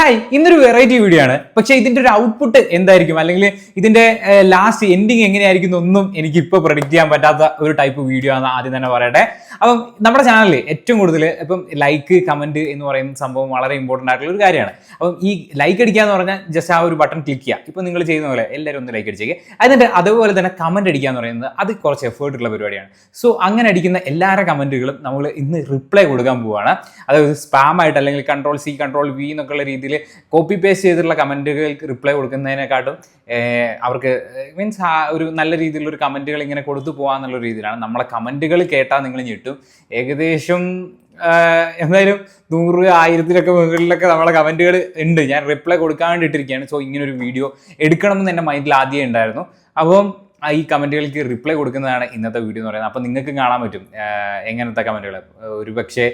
Hi, ഇന്നൊരു variety video ആണ്. പക്ഷെ ഇതിന്റെ ഒരു ഔട്ട്പുട്ട് എന്തായിരിക്കും, അല്ലെങ്കിൽ ഇതിന്റെ ലാസ്റ്റ് എൻഡിങ് എങ്ങനെയായിരിക്കും എന്നൊന്നും എനിക്ക് ഇപ്പോൾ പ്രഡിക്റ്റ് ചെയ്യാൻ പറ്റാത്ത ഒരു ടൈപ്പ് വീഡിയോ ആണ് ആദ്യം തന്നെ പറയട്ടെ. അപ്പം നമ്മുടെ ചാനലിൽ ഏറ്റവും കൂടുതൽ ഇപ്പം ലൈക്ക്, കമന്റ് എന്ന് പറയുന്ന സംഭവം വളരെ ഇമ്പോർട്ടന്റ് ആയിട്ടുള്ള ഒരു കാര്യമാണ്. അപ്പം ഈ ലൈക്ക് അടിക്കുക എന്ന് പറഞ്ഞാൽ ജസ്റ്റ് ആ ഒരു ബട്ടൺ ക്ലിക്ക് ചെയ്യുക. ഇപ്പം നിങ്ങൾ ചെയ്യുന്ന പോലെ എല്ലാവരും ഒന്ന് ലൈക്ക് അടിച്ചേക്ക്. അതിന്റെ അതുപോലെ തന്നെ കമന്റ് അടിക്കുക എന്ന് പറയുന്നത് അത് കുറച്ച് എഫേർട്ട് ഉള്ള പരിപാടിയാണ്. സോ അങ്ങനെ അടിക്കുന്ന എല്ലാവരുടെ കമന്റുകളും നമ്മൾ ഇന്ന് റിപ്ലൈ കൊടുക്കാൻ പോവുകയാണ്. അതായത് സ്പാം ആയിട്ട് അല്ലെങ്കിൽ Ctrl+C Ctrl+V എന്നൊക്കെയുള്ള രീതിയിൽ കോപ്പി പേസ്റ്റ് ചെയ്തിട്ടുള്ള കമന്റുകൾക്ക് റിപ്ലൈ കൊടുക്കുന്നതിനെക്കാട്ടും അവർക്ക് മീൻസ് ഒരു നല്ല രീതിയിലുള്ള ഒരു കമന്റുകൾ ഇങ്ങനെ കൊടുത്തു പോകാന്നുള്ള രീതിയിലാണ്. നമ്മളെ കമന്റുകൾ കേട്ടാൽ നിങ്ങൾ ഞെട്ടും. ഏകദേശം എന്തായാലും 100,000 മുകളിലൊക്കെ നമ്മളെ കമന്റുകൾ ഉണ്ട്. ഞാൻ റിപ്ലൈ കൊടുക്കാൻ വേണ്ടിയിട്ടിരിക്കുകയാണ്. സോ ഇങ്ങനെ ഒരു വീഡിയോ എടുക്കണമെന്ന് എൻ്റെ മൈൻഡിൽ ആദ്യമേ ഉണ്ടായിരുന്നു. അപ്പം ഈ കമന്റുകൾക്ക് റിപ്ലൈ കൊടുക്കുന്നതാണ് ഇന്നത്തെ വീഡിയോ എന്ന് പറയുന്നത്. അപ്പം നിങ്ങൾക്ക് കാണാൻ പറ്റും എങ്ങനത്തെ കമന്റുകൾ. ഒരു പക്ഷേ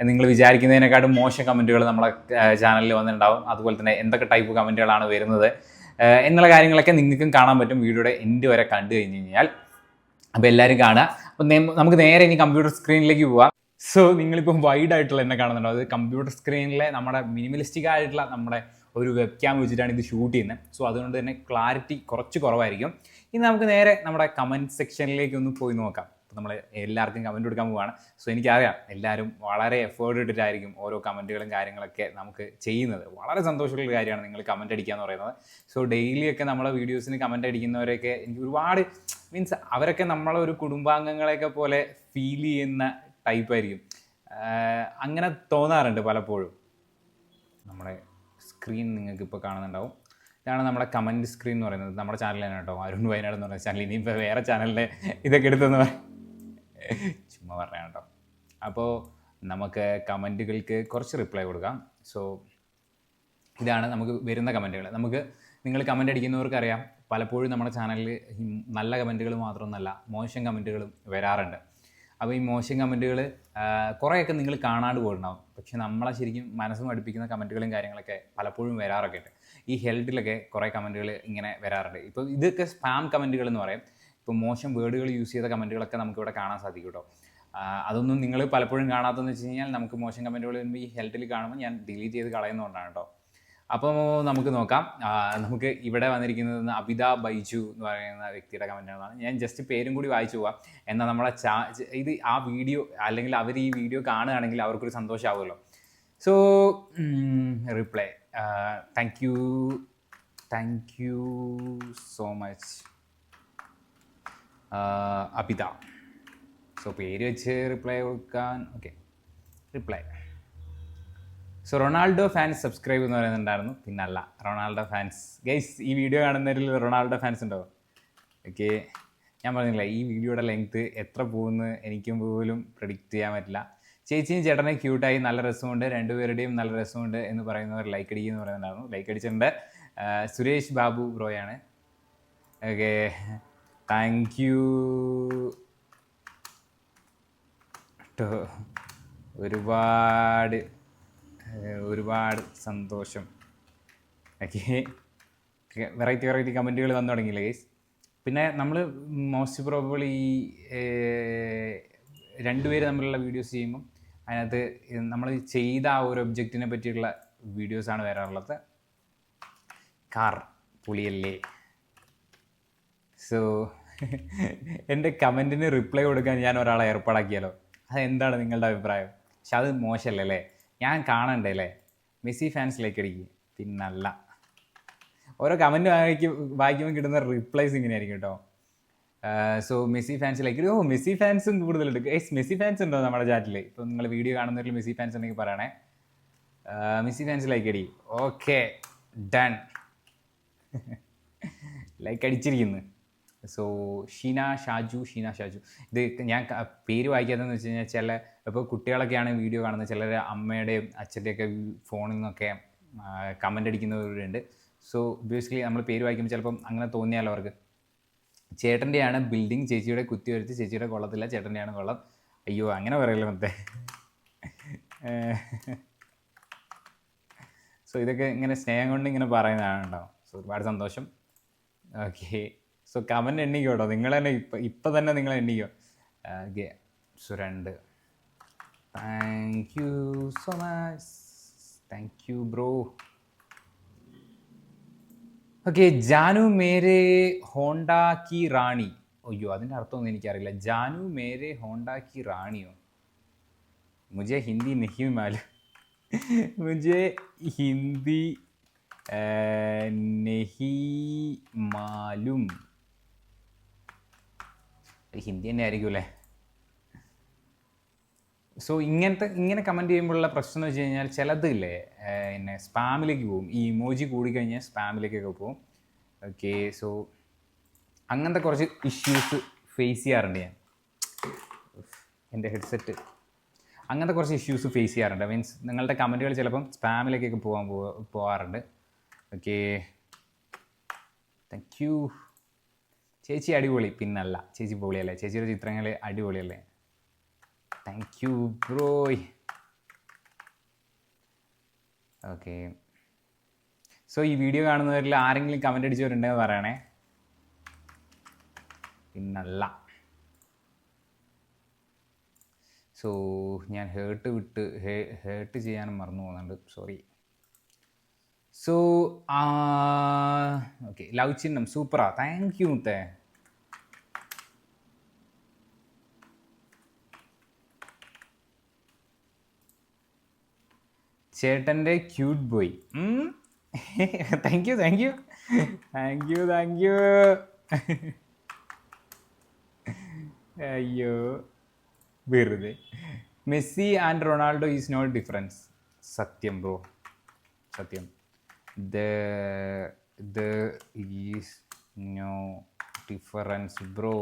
നിങ്ങൾ വിചാരിക്കുന്നതിനെക്കാട്ടും മോശം കമന്റുകൾ നമ്മളെ ചാനലിൽ വന്നിട്ടുണ്ടാവും. അതുപോലെ തന്നെ എന്തൊക്കെ ടൈപ്പ് കമന്റുകളാണ് വരുന്നത് എന്നുള്ള കാര്യങ്ങളൊക്കെ നിങ്ങൾക്കും കാണാൻ പറ്റും വീഡിയോയുടെ എൻഡ് വരെ കണ്ടു കഴിഞ്ഞ് കഴിഞ്ഞാൽ. അപ്പോൾ എല്ലാവരും കാണുക. അപ്പം നമുക്ക് നേരെ ഇനി കമ്പ്യൂട്ടർ സ്ക്രീനിലേക്ക് പോവാം. സോ നിങ്ങളിപ്പം വൈഡ് ആയിട്ടുള്ള എന്നെ കാണുന്നുണ്ടോ? അത് കമ്പ്യൂട്ടർ സ്ക്രീനിലെ നമ്മുടെ മിനിമലിസ്റ്റിക് ആയിട്ടുള്ള നമ്മുടെ ഒരു വെബ് ക്യാം വെച്ചിട്ടാണ് ഇത് ഷൂട്ട് ചെയ്യുന്നത്. സോ അതുകൊണ്ട് തന്നെ ക്ലാരിറ്റി കുറച്ച് കുറവായിരിക്കും. ഇനി നമുക്ക് നേരെ നമ്മുടെ കമൻറ്റ് സെക്ഷനിലേക്ക് ഒന്ന് പോയി നോക്കാം. നമ്മൾ എല്ലാവർക്കും കമൻറ്റ് കൊടുക്കാൻ പോവുകയാണ്. സോ എനിക്കറിയാം എല്ലാവരും വളരെ എഫേർട്ട് ഇട്ടിട്ടായിരിക്കും ഓരോ കമൻറ്റുകളും കാര്യങ്ങളൊക്കെ നമുക്ക് ചെയ്യുന്നത്. വളരെ സന്തോഷമുള്ള കാര്യമാണ് നിങ്ങൾ കമൻറ്റ് അടിക്കുക എന്ന് പറയുന്നത്. സോ ഡെയിലിയൊക്കെ നമ്മളെ വീഡിയോസിന് കമൻറ്റ് അടിക്കുന്നവരെയൊക്കെ എനിക്ക് ഒരുപാട് മീൻസ് അവരൊക്കെ നമ്മളെ ഒരു കുടുംബാംഗങ്ങളെയൊക്കെ പോലെ ഫീൽ ചെയ്യുന്ന ടൈപ്പായിരിക്കും. അങ്ങനെ തോന്നാറുണ്ട് പലപ്പോഴും. നമ്മുടെ സ്ക്രീൻ നിങ്ങൾക്ക് ഇപ്പോൾ കാണുന്നുണ്ടാവും. ഇതാണ് നമ്മുടെ കമൻറ്റ് സ്ക്രീൻ എന്ന് പറയുന്നത്. നമ്മുടെ ചാനൽ തന്നെ കേട്ടോ, അരുൺ വയനാട് എന്ന് പറയുന്ന ചാനൽ. ഇനിയിപ്പോൾ വേറെ ചാനലിൻ്റെ ഇതൊക്കെ എടുത്തെന്ന് ചുമ്മാ പറയാം കേട്ടോ. അപ്പോൾ നമുക്ക് കമൻറ്റുകൾക്ക് കുറച്ച് റിപ്ലൈ കൊടുക്കാം. സോ ഇതാണ് നമുക്ക് വരുന്ന കമൻറ്റുകൾ. നിങ്ങൾ കമൻറ്റ് അടിക്കുന്നവർക്കറിയാം പലപ്പോഴും നമ്മുടെ ചാനലിൽ നല്ല കമൻറ്റുകൾ മാത്രമൊന്നുമല്ല മോശം കമൻറ്റുകളും വരാറുണ്ട്. അപ്പോൾ ഈ മോശം കമൻറ്റുകൾ കുറേയൊക്കെ നിങ്ങൾ കാണാണ്ട് പോയിട്ടുണ്ടാവും. പക്ഷെ നമ്മളെ ശരിക്കും മനസ്സ് മടുപ്പിക്കുന്ന കമൻറ്റുകളും കാര്യങ്ങളൊക്കെ പലപ്പോഴും വരാറൊക്കെ ഉണ്ട്. ഈ ഹെൽത്തിലൊക്കെ കുറേ കമൻറ്റുകൾ ഇങ്ങനെ വരാറുണ്ട്. ഇപ്പോൾ ഇതൊക്കെ സ്പാം കമൻറ്റുകൾ എന്ന് പറയും. ഇപ്പോൾ മോശം വേർഡുകൾ യൂസ് ചെയ്ത കമൻറ്റുകളൊക്കെ നമുക്കിവിടെ കാണാൻ സാധിക്കും കേട്ടോ. അതൊന്നും നിങ്ങൾ പലപ്പോഴും കാണാത്തതെന്ന് വെച്ച് കഴിഞ്ഞാൽ നമുക്ക് മോശം കമൻറ്റുകൾ വരുമ്പോൾ ഈ ഹെൽത്തിൽ കാണുമ്പോൾ ഞാൻ ഡിലീറ്റ് ചെയ്ത് കളയുന്നതുകൊണ്ടാണ് കേട്ടോ. അപ്പോൾ നമുക്ക് നോക്കാം. നമുക്ക് ഇവിടെ വന്നിരിക്കുന്നത് അബിത ബൈജു എന്ന് പറയുന്ന വ്യക്തിയുടെ കമൻറ്റാണ്. ഞാൻ ജസ്റ്റ് പേരും കൂടി വായിച്ചു പോവാം. എന്നാൽ നമ്മളെ ഇത് ആ വീഡിയോ അല്ലെങ്കിൽ അവർ ഈ വീഡിയോ കാണുകയാണെങ്കിൽ അവർക്കൊരു സന്തോഷമാവുമല്ലോ. So reply thank you so much Abitha. So പേര് വെച്ച് റിപ്ലൈ കൊടുക്കാൻ okay. Reply. So Ronaldo fans subscribe എന്ന് പറയുന്നുണ്ടായിരുന്നു. പിന്നല്ല, റൊണാൾഡോ ഫാൻസ് ഗൈസ് ഈ വീഡിയോ കാണുന്നവരിൽ റൊണാൾഡോ ഫാൻസ് ഉണ്ടോ? ഓക്കെ, ഞാൻ പറഞ്ഞില്ല ഈ വീഡിയോയുടെ ലെങ്ത്ത് എത്ര പോകുമെന്ന് എനിക്കും പോലും പ്രെഡിക്റ്റ് ചെയ്യാൻ പറ്റില്ല. ചേച്ചിയും ചേട്ടനെ ക്യൂട്ടായി, നല്ല രസമുണ്ട്, രണ്ടുപേരുടെയും നല്ല രസമുണ്ട് എന്ന് പറയുന്നവർ ലൈക്ക് അടിക്കുക എന്ന് പറയുന്നുണ്ടായിരുന്നു. ലൈക്ക് അടിച്ചിട്ടുണ്ട്. സുരേഷ് ബാബു ബ്രോയാണ്. Okay, thank you. ഒരുപാട് സന്തോഷം. ഓക്കെ, വെറൈറ്റി കമൻറ്റുകൾ വന്നു തുടങ്ങിയില്ലേ ഗൈസ്. പിന്നെ നമ്മൾ മോസ്റ്റ് പ്രോബബിളി ഈ രണ്ടുപേര് തമ്മിലുള്ള വീഡിയോസ് ചെയ്യുമ്പം അതിനകത്ത് നമ്മൾ ചെയ്ത ആ ഒരു ഒബ്ജക്റ്റിനെ പറ്റിയുള്ള വീഡിയോസാണ് വരാറുള്ളത്. കാർ പുളിയല്ലേ. സോ എൻ്റെ കമൻറ്റിന് റിപ്ലൈ കൊടുക്കാൻ ഞാൻ ഒരാളെ ഏർപ്പാടാക്കിയാലോ? അതെന്താണ് നിങ്ങളുടെ അഭിപ്രായം? പക്ഷെ അത് മോശമല്ലേ അല്ലേ? ഞാൻ കാണണ്ടേ അല്ലേ? മെസ്സി ഫാൻസ് ലൈക്ക് അടിക്കുക. പിന്നല്ല, ഓരോ കമൻറ്റ് വായിക്കുമ്പോൾ കിട്ടുന്ന റിപ്ലൈസ് ഇങ്ങനെയായിരിക്കും കേട്ടോ. സോ മെസ്സി ഫാൻസ് ലൈക്ക് അടി. മെസ്സി ഫാൻസും കൂടുതലുണ്ട് ഗൈസ്. മെസ്സി ഫാൻസ് ഉണ്ടോ നമ്മുടെ ചാറ്റിൽ? ഇപ്പോൾ നിങ്ങൾ വീഡിയോ കാണുന്നവരിൽ മെസ്സി ഫാൻസ് ഉണ്ടെങ്കിൽ പറയണേ. മെസ്സി ഫാൻസ് ലൈക്ക് അടി. Okay, done. ലൈക്ക് അടിച്ചിരിക്കുന്നു. സോ ഷീന ഷാജു. ഇത് ഞാൻ പേര് വായിക്കാത്തതെന്ന് വെച്ച് കഴിഞ്ഞാൽ ചില ഇപ്പോൾ കുട്ടികളൊക്കെയാണ് വീഡിയോ കാണുന്നത്. ചിലർ അമ്മയുടെയും അച്ഛൻ്റെയൊക്കെ ഫോണിൽ നിന്നൊക്കെ കമൻ്റ് അടിക്കുന്നവരുണ്ട്. സോ ബേസിക്കലി നമ്മൾ പേര് വായിക്കുമ്പോൾ ചിലപ്പം അങ്ങനെ തോന്നിയാലോ അവർക്ക്. ചേട്ടൻ്റെയാണ് ബിൽഡിങ്, ചേച്ചിയുടെ കുത്തി വരച്ച്, ചേച്ചിയുടെ കൊള്ളത്തില്ല, ചേട്ടൻ്റെയാണ് കൊള്ളം. അയ്യോ, അങ്ങനെ പറയല്ലോ മറ്റേ. സോ ഇതൊക്കെ ഇങ്ങനെ സ്നേഹം കൊണ്ട് ഇങ്ങനെ പറയുന്നതാണ് കേട്ടോ. സോ ഒരുപാട് സന്തോഷം. ഓക്കെ, സോ കമൻറ്റ് എണ്ണിക്കോ കേട്ടോ. നിങ്ങൾ തന്നെ ഇപ്പം തന്നെ നിങ്ങൾ എണ്ണിക്കോ. Okay, so 2. Thank you so much. Thank you bro. Okay, Janu മേരെ ഹോണ്ട കി റാണി. അയ്യോ, അതിൻ്റെ അർത്ഥമൊന്നും എനിക്കറിയില്ല. ജാനു മേരെ ഹോണ്ട കി റാണിയോ? മുझे हिंदी नहीं मालूम. मुझे हिंदी नहीं मालूम. ഹിന്ദി തന്നെ ആയിരിക്കും അല്ലേ? സോ ഇങ്ങനെ കമൻറ്റ് ചെയ്യുമ്പോഴുള്ള പ്രശ്നം എന്ന് വെച്ച് കഴിഞ്ഞാൽ ചിലതില്ലേ എന്നെ സ്പാമിലേക്ക് പോകും. ഈ ഇമോജി കൂടിക്കഴിഞ്ഞാൽ സ്പാമിലേക്കൊക്കെ പോകും. ഓക്കെ, സോ അങ്ങനത്തെ കുറച്ച് ഇഷ്യൂസ് ഫേസ് ചെയ്യാറുണ്ട് ഞാൻ. എൻ്റെ ഹെഡ്സെറ്റ് അങ്ങനത്തെ കുറച്ച് ഇഷ്യൂസ് ഫേസ് ചെയ്യാറുണ്ട്. മീൻസ് നിങ്ങളുടെ കമൻറ്റുകൾ ചിലപ്പം സ്പാമിലേക്കൊക്കെ പോകാറുണ്ട്. ഓക്കെ, താങ്ക് യു ചേച്ചി. അടിപൊളി. പിന്നല്ല, ചേച്ചി പൊളിയല്ലേ? ചേച്ചിയുടെ ചിത്രങ്ങൾ അടിപൊളിയല്ലേ? Thank you ബ്രോയ്. ഓക്കെ, സോ ഈ വീഡിയോ കാണുന്നവരിൽ ആരെങ്കിലും കമൻ്റ് അടിച്ചവരുണ്ടെന്ന് പറയണേ. പിന്നല്ല. സോ ഞാൻ ഹേർട്ട് ചെയ്യാനും മറന്നു പോകുന്നുണ്ട്, സോറി. സോ ഓക്കെ, ലവ് ചിഹ്നം സൂപ്പറാ. താങ്ക് യു മുത്തേ. ചേട്ടൻ്റെ cute boy. Thank you thank you thank you thank you. അയ്യോ, വെറുതെ. Messi and Ronaldo is not difference. സത്യം ബ്രോ, സത്യം. There is no difference bro.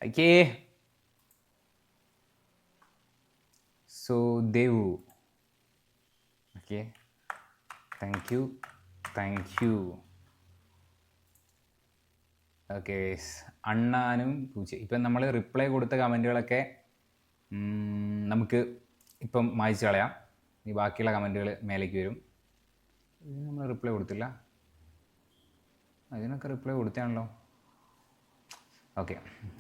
Okay, so Devu. Okay, thank you. Okay, അണ്ണാനും പൂച്ച. ഇപ്പം നമ്മൾ റിപ്ലൈ കൊടുത്ത കമൻറ്റുകളൊക്കെ നമുക്ക് ഇപ്പം മായ്ച്ചു കളയാം. ഈ ബാക്കിയുള്ള കമൻറ്റുകൾ മേലേക്ക് വരും. ഇതിന് നമ്മൾ റിപ്ലൈ കൊടുത്തില്ല. അതിനൊക്കെ റിപ്ലൈ കൊടുത്താണല്ലോ. ഓക്കെ,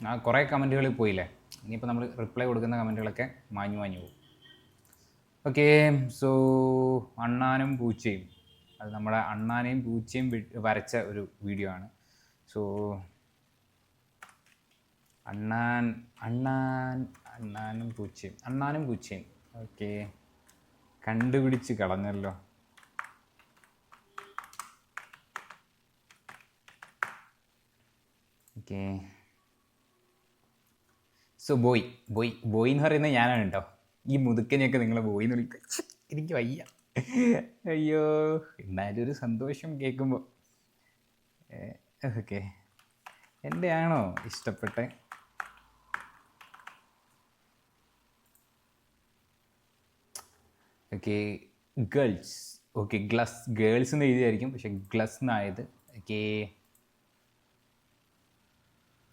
ആ കുറേ കമൻറ്റുകൾ പോയില്ലേ. ഇനിയിപ്പോൾ നമ്മൾ റിപ്ലൈ കൊടുക്കുന്ന കമൻറ്റുകളൊക്കെ മാഞ്ഞു പോകും. ഓക്കെ, സോ അണ്ണാനും പൂച്ചയും, അത് നമ്മുടെ അണ്ണാനെയും പൂച്ചയും വരച്ച ഒരു വീഡിയോ ആണ്. സോ അണ്ണാനും പൂച്ചയും ഓക്കെ, കണ്ടുപിടിച്ച് കളഞ്ഞല്ലോ. ഓക്കെ, സോ ബോയ് എന്ന് പറയുന്നത് ഞാനാണ് കേട്ടോ. ഈ മുതുക്കനെയൊക്കെ നിങ്ങൾ ബോയ് എന്ന് വിളിക്കുക, എനിക്ക് വയ്യ. അയ്യോ, എന്നാലും ഒരു സന്തോഷം കേൾക്കുമ്പോൾ. ഓക്കെ, എൻ്റെ ആണോ ഇഷ്ടപ്പെട്ടെ? Okay, girls. ഓക്കെ, ഗേൾസ് എന്ന് എഴുതിയായിരിക്കും, പക്ഷെ ഗ്ലസ് എന്നായത്. Okay,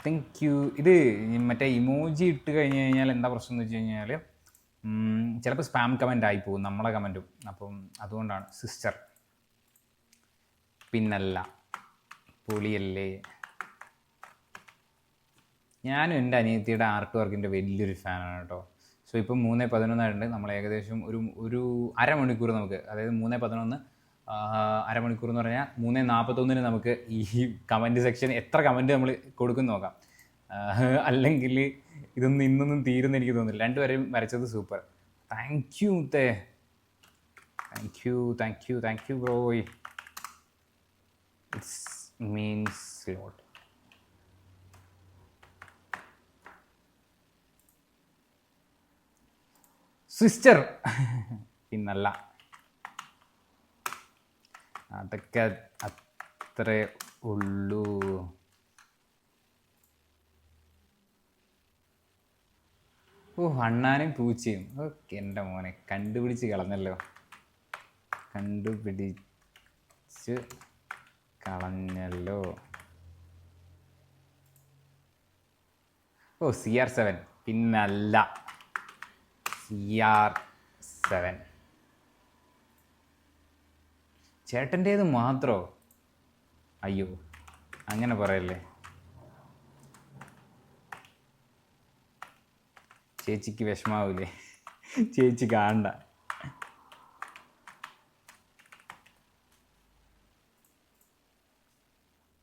thank you. ഇത് മറ്റേ ഇമോജി ഇട്ട് കഴിഞ്ഞ് കഴിഞ്ഞാൽ എന്താ പ്രശ്നം എന്ന് വെച്ച് കഴിഞ്ഞാൽ ചിലപ്പോൾ സ്പാം കമൻ്റ് ആയിപ്പോവും നമ്മളെ കമൻറ്റും. അപ്പം അതുകൊണ്ടാണ്. സിസ്റ്റർ പിന്നല്ല, പൊളിയല്ലേ. ഞാനും എൻ്റെ അനിയത്തിയുടെ ആർട്ട് വർക്കിൻ്റെ വലിയൊരു ഫാനാണ് കേട്ടോ. സോ ഇപ്പം 3:11 ആയിട്ടുണ്ട്. നമ്മൾ ഏകദേശം ഒരു അരമണിക്കൂർ നമുക്ക്, അതായത് 3:11 അരമണിക്കൂർ എന്ന് പറഞ്ഞാൽ 3:41 നമുക്ക് ഈ കമൻറ്റ് സെക്ഷൻ എത്ര കമൻറ്റ് നമ്മൾ കൊടുക്കും നോക്കാം. അല്ലെങ്കിൽ ഇന്നൊന്നും തീരുമെന്ന് എനിക്ക് തോന്നുന്നില്ല. രണ്ടുപേരെയും വരച്ചത് സൂപ്പർ. താങ്ക് യു മുത്തേ. Thank you ബ്രോയ്. It's means lot. Sister പിന്നല്ല, അതൊക്കെ അത്രേ ഉള്ളൂ. ഓ, അണ്ണാനും പൂച്ചയും. ഓക്കെ, എൻ്റെ മോനെ കണ്ടുപിടിച്ച് കളഞ്ഞല്ലോ. ഓ, CR7 പിന്നല്ല, CR7. ചേട്ടൻ്റേത് മാത്രമോ? അയ്യോ, അങ്ങനെ പറയല്ലേ. ചേച്ചിക്ക് വിഷമാവൂലേ? ചേച്ചി കാണണ്ട.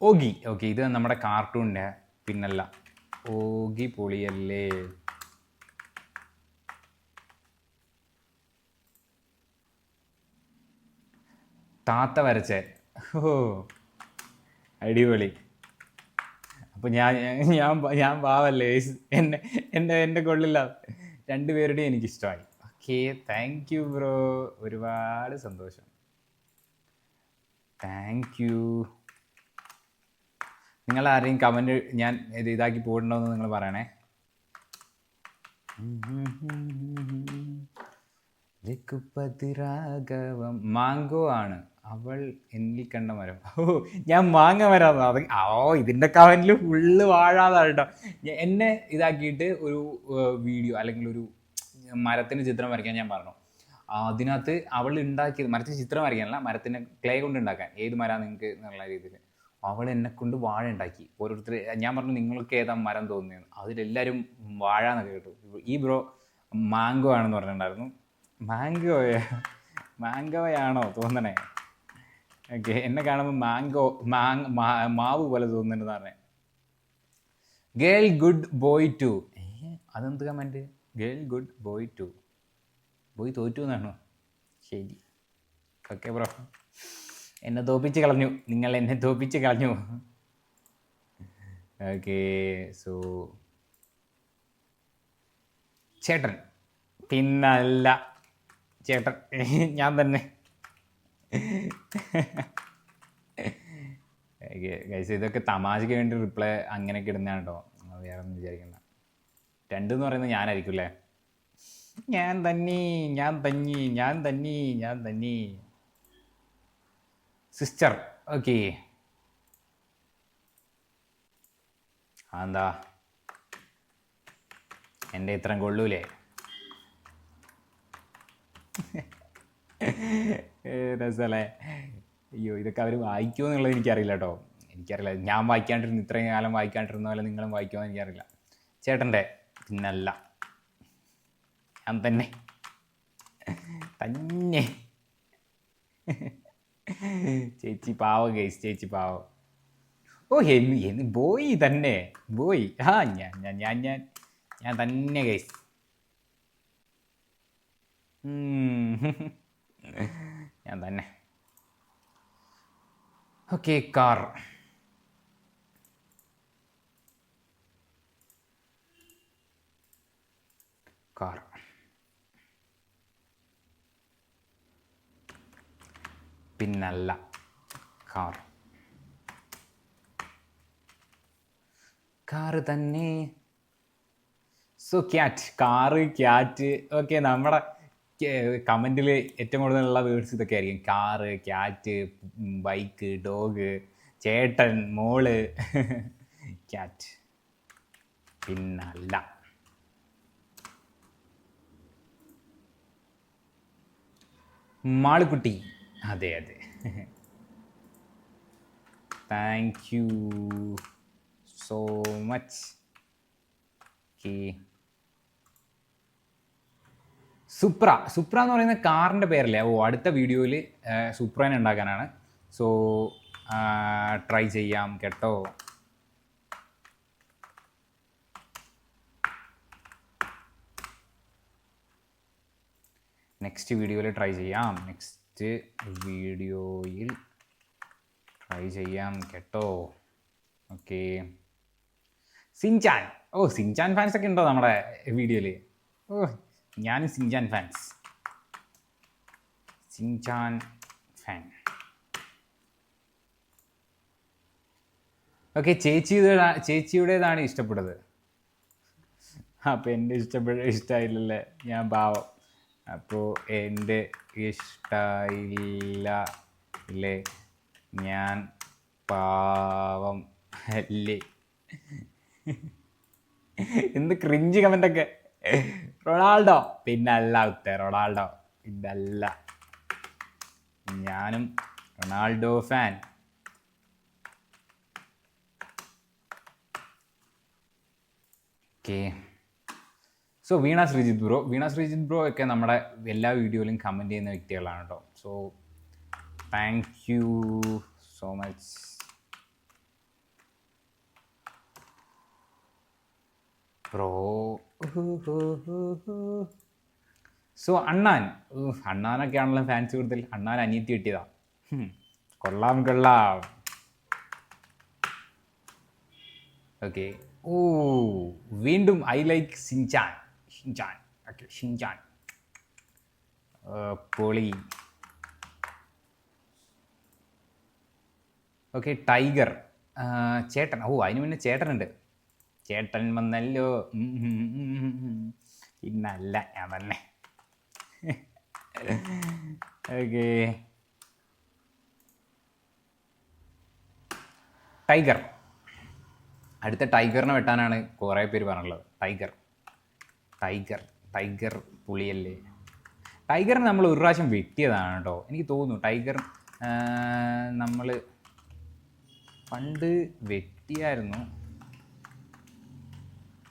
ഓഗി. ഓക്കെ, ഇത് നമ്മുടെ കാർട്ടൂണിൻ്റെ പിന്നല്ല. ഓഗി പൊളിയല്ലേ. താത്ത വരച്ചേ. ഓ അടിപൊളി. അപ്പോൾ ഞാൻ പാവല്ലേ, എൻ്റെ കൊള്ളില്ല. രണ്ടുപേരുടെയും എനിക്കിഷ്ടമായി. ഓക്കെ, താങ്ക് യു ബ്രോ, ഒരുപാട് സന്തോഷം. Thank you. നിങ്ങൾ ആരെയും കമൻറ്റ് ഞാൻ ഇതാക്കി പോയിട്ടുണ്ടോയെന്ന് നിങ്ങൾ പറയണേ. രഘുപതിരാഘവം മാംഗോ ആണ് അവൾ എന്നിൽ കണ്ട മരം. ഓ, ഞാൻ മാങ്ങ മരം. അത് ഇതിൻ്റെ കമൻറ്റിൽ ഫുള്ള് വാഴാതാണ് കേട്ടോ. എന്നെ ഇതാക്കിയിട്ട് ഒരു വീഡിയോ അല്ലെങ്കിൽ ഒരു മരത്തിന് ചിത്രം വരയ്ക്കാൻ ഞാൻ പറഞ്ഞു. അതിനകത്ത് അവൾ ഉണ്ടാക്കിയത് മരത്തിന് ചിത്രം വരയ്ക്കാനല്ല, മരത്തിനെ ക്ലേ കൊണ്ട് ഉണ്ടാക്കാൻ, ഏത് മരമാണ് നിങ്ങൾക്ക് എന്നുള്ള രീതിയിൽ അവൾ എന്നെക്കൊണ്ട് വാഴ ഉണ്ടാക്കി. ഓരോരുത്തർ ഞാൻ പറഞ്ഞു നിങ്ങൾക്ക് ഏതാ മരം തോന്നിയെന്ന്, അതിലെല്ലാവരും വാഴ എന്നൊക്കെ കേട്ടു. ഈ ബ്രോ മാംഗോ ആണെന്ന് പറഞ്ഞിട്ടുണ്ടായിരുന്നു. മാംഗോയാണോ തോന്നണേ? ഓക്കെ, എന്നെ കാണുമ്പോൾ മാവ് പോലെ തോന്നുന്നുണ്ടെന്ന് പറഞ്ഞേ. Girl good boy too. അതെന്ത് comment? Girl good boy too. Boy തോറ്റു എന്നാണോ? ശരി, ഓക്കെ ബ്രോ. എന്നെ തോപ്പിച്ച് കളഞ്ഞു, നിങ്ങൾ എന്നെ തോപ്പിച്ച് കളഞ്ഞു. ഓക്കെ, സോ ചേട്ടൻ പിന്നല്ല, ചേട്ടൻ ഞാൻ തന്നെ. ഗൈസ്, ഇതൊക്കെ തമാശയ്ക്ക് വേണ്ടി റിപ്ലൈ അങ്ങനെയൊക്കെ ഇടുന്നതാണ് കേട്ടോ, വേറെ ഒന്നും വിചാരിക്കണ്ട. രണ്ടെന്ന് പറയുന്നത് ഞാനായിരിക്കും അല്ലേ? ഞാൻ തന്നെ സിസ്റ്റർ. ഓക്കെ, എന്താ എൻ്റെ ഇത്രയും കൊള്ളൂലേ? രസമല്ലേ? അയ്യോ, ഇതൊക്കെ അവർ വായിക്കുമോ എന്നുള്ളത് എനിക്കറിയില്ല കേട്ടോ. എനിക്കറിയില്ല, ഞാൻ വായിക്കാണ്ടിരുന്നു, ഇത്രയും കാലം വായിക്കാണ്ടിരുന്ന പോലെ നിങ്ങളും വായിക്കുമോ എന്ന് എനിക്കറിയില്ല. ചേട്ടൻ്റെ പിന്നല്ല, ഞാൻ തന്നെ. ചേച്ചി പാവം ഗൈസ്, ചേച്ചി പാവം. ഓ ബോയ് തന്നെ, ബോയ്. ഞാൻ തന്നെ ഗൈസ്. ഞാൻ തന്നെ. Okay, car. പിന്നല്ല, കാറ് തന്നെ. So cat, car, cat. Okay, നമ്മുടെ കമൻറ്റിൽ ഏറ്റവും കൂടുതലുള്ള വേർഡ്സ് ഇതൊക്കെ ആയിരിക്കും. കാറ്, ക്യാറ്റ്, ബൈക്ക്, ഡോഗ്, ചേട്ടൻ, മോള്. ക്യാറ്റ് പിന്നല്ല. മാളുക്കുട്ടി. അതെ. Thank you so much. Okay, Supra എന്ന് പറയുന്ന കാറിൻ്റെ പേരല്ലേ? ഓ, അടുത്ത വീഡിയോയിൽ സുപ്രനെ ഉണ്ടാക്കാനാണ്. സോ ട്രൈ ചെയ്യാം കേട്ടോ. നെക്സ്റ്റ് വീഡിയോയിൽ ട്രൈ ചെയ്യാം കേട്ടോ. ഓക്കെ, സിൻചാൻ. ഓ, സിൻചാൻ ഫാൻസ് ഒക്കെ ഉണ്ടോ നമ്മുടെ വീഡിയോയിൽ? ഓ, ഞാനും സിൻചാൻ ഫാൻ. ഓക്കെ, ചേച്ചിയുടേതാണ് ഇഷ്ടപ്പെട്ടത്. അപ്പോൾ എൻ്റെ ഇഷ്ടമായില്ലല്ലേ? ഞാൻ പാവം. അപ്പോൾ എൻ്റെ ഇഷ്ടമായില്ല അല്ലേ? ഞാൻ പാവം അല്ലേ? എന്ത് ക്രിഞ്ച് കമൻ്റൊക്കെ. റൊണാൾഡോ പിന്നല്ല, റൊണാൾഡോ പിന്നല്ല. ഞാനും റൊണാൾഡോ ഫാൻ. ഓക്കെ, സോ വീണ ശ്രീജിത്ത് ബ്രോ ഒക്കെ നമ്മുടെ എല്ലാ വീഡിയോയിലും കമൻറ്റ് ചെയ്യുന്ന വ്യക്തികളാണ് കേട്ടോ. So thank you so much. Bro. So അണ്ണാൻ, അണ്ണാനൊക്കെയാണല്ലോ ഫാൻസ് കൂടുതൽ. അണ്ണാൻ അനിയത്തി കിട്ടിയതാ. കൊള്ളാം കൊള്ളാം. ഓക്കെ. ഓ, വീണ്ടും I like Shinchan. Shinchan okay, Shinchan പൊളി. ഓക്കെ, ടൈഗർ ചേട്ടൻ. ഓ, അതിന് പിന്നെ ചേട്ടനുണ്ട്. ചേട്ടൻ വന്നല്ലോ. പിന്നല്ല ഞാൻ തന്നെ. Okay, tiger. അടുത്ത ടൈഗറിനെ വെട്ടാനാണ് കുറേ പേര് പറഞ്ഞുള്ളത്. ടൈഗർ ടൈഗർ ടൈഗർ പുളിയല്ലേ. ടൈഗറിനെ നമ്മൾ ഒരു പ്രാവശ്യം വെട്ടിയതാണ് കേട്ടോ, എനിക്ക് തോന്നുന്നു. ടൈഗർ നമ്മൾ പണ്ട് വെട്ടിയായിരുന്നു.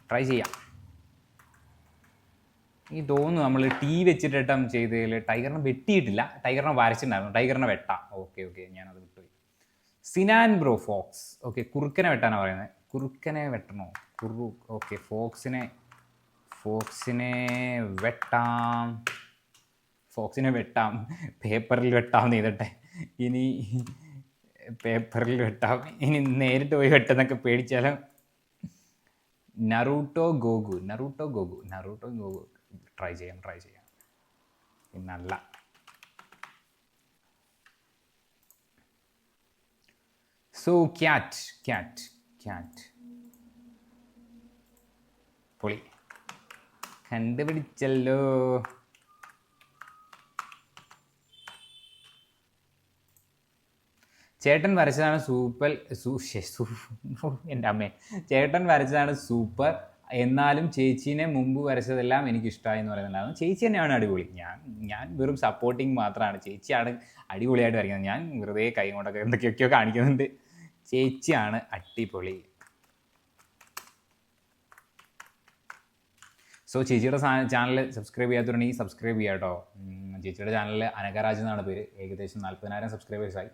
ട്രൈ ചെയ്യാം. എനിക്ക് തോന്നുന്നു നമ്മൾ ടീ വെച്ചിട്ടും ചെയ്തതിൽ ടൈഗറിനെ വെട്ടിയിട്ടില്ല, ടൈഗറിനെ വരച്ചിട്ടുണ്ടായിരുന്നു. ടൈഗറിനെ വെട്ടാം. ഓക്കെ ഓക്കെ, ഞാനത് വിട്ടുപോയി. Sinan bro Fox. ഓക്കെ, കുറുക്കനെ വെട്ടാനാണ് പറയുന്നത്. കുറുക്കനെ വെട്ടണോ? ഓക്കെ, ഫോക്സിനെ വെട്ടാം. ഫോക്സിനെ വെട്ടാം. പേപ്പറിൽ വെട്ടാം ചെയ്തിട്ടെ. ഇനി പേപ്പറിൽ വെട്ടാം. ഇനി നേരിട്ട് പോയി വെട്ടെന്നൊക്കെ പേടിച്ചാലും. നറൂട്ടോ ഗോഗു ട്രൈ ചെയ്യാം. പിന്നല്ല. സോ ക്യാറ്റ് പൊളി, കണ്ടുപിടിച്ചല്ലോ. ചേട്ടൻ വരച്ചതാണ് സൂപ്പർ. എൻ്റെ അമ്മേ, ചേട്ടൻ വരച്ചതാണ് സൂപ്പർ, എന്നാലും ചേച്ചീനെ മുമ്പ് വരച്ചതെല്ലാം എനിക്കിഷ്ടമായി എന്ന് പറയുന്നുണ്ടായിരുന്നു. ചേച്ചി തന്നെയാണ് അടിപൊളി. ഞാൻ വെറും സപ്പോർട്ടിങ് മാത്രമാണ്. ചേച്ചിയാണ് അടിപൊളിയായിട്ട് വരയ്ക്കുന്നത്. ഞാൻ വെറുതെ കൈ കൊണ്ടൊക്കെ എന്തൊക്കെയൊക്കെയോ കാണിക്കുന്നുണ്ട്. ചേച്ചിയാണ് അടിപൊളി. സോ ചേച്ചിയുടെ ചാനൽ സബ്സ്ക്രൈബ് ചെയ്യാത്തവരുണ്ടെങ്കിൽ സബ്സ്ക്രൈബ് ചെയ്യാം കേട്ടോ. ചേച്ചിയുടെ ചാനലിൽ അനഘരാജ് എന്നാണ് പേര്. ഏകദേശം 40,000 സബ്സ്ക്രൈബേഴ്സായി.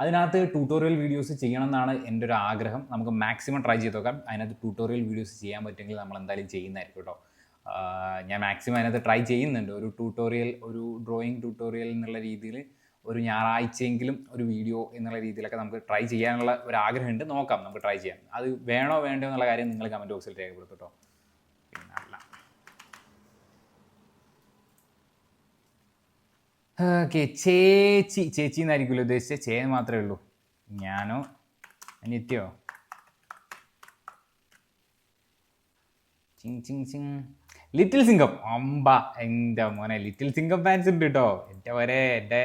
അതിനകത്ത് ട്യൂട്ടോറിയൽ വീഡിയോസ് ചെയ്യണം എന്നാണ് എൻ്റെ ഒരു ആഗ്രഹം. നമുക്ക് മാക്സിമം ട്രൈ ചെയ്ത് നോക്കാം. അതിനകത്ത് ട്യൂട്ടോറിയൽ വീഡിയോസ് ചെയ്യാൻ പറ്റുമെങ്കിൽ നമ്മൾ എന്തായാലും ചെയ്യുന്നതായിരിക്കും കേട്ടോ. ഞാൻ മാക്സിമം അതിനകത്ത് ട്രൈ ചെയ്യുന്നുണ്ട്. ഒരു ഡ്രോയിങ് ട്യൂട്ടോറിയൽ എന്നുള്ള രീതിയിൽ ഒരു ഞായറാഴ്ചയെങ്കിലും ഒരു വീഡിയോ എന്നുള്ള രീതിയിലൊക്കെ നമുക്ക് ട്രൈ ചെയ്യാനുള്ള ഒരു ആഗ്രഹമുണ്ട്. നോക്കാം, നമുക്ക് ട്രൈ ചെയ്യാം. അത് വേണോ വേണ്ടോ എന്നുള്ള കാര്യം നിങ്ങൾ കമൻറ്റ് ബോക്സിൽ രേഖപ്പെടുത്തും കേട്ടോ. പിന്നല്ല. ഓക്കെ, ചേച്ചി എന്നായിരിക്കുമല്ലോ ഉദ്ദേശിച്ചത്. ചേ മാത്രമേ ഉള്ളൂ. ഞാനോ അനിത്യോ? ലിറ്റിൽ സിംഗം. എൻ്റെ മോനെ, ലിറ്റിൽ സിംഗം ഫാൻസ് ഉണ്ട് കേട്ടോ. എൻ്റെ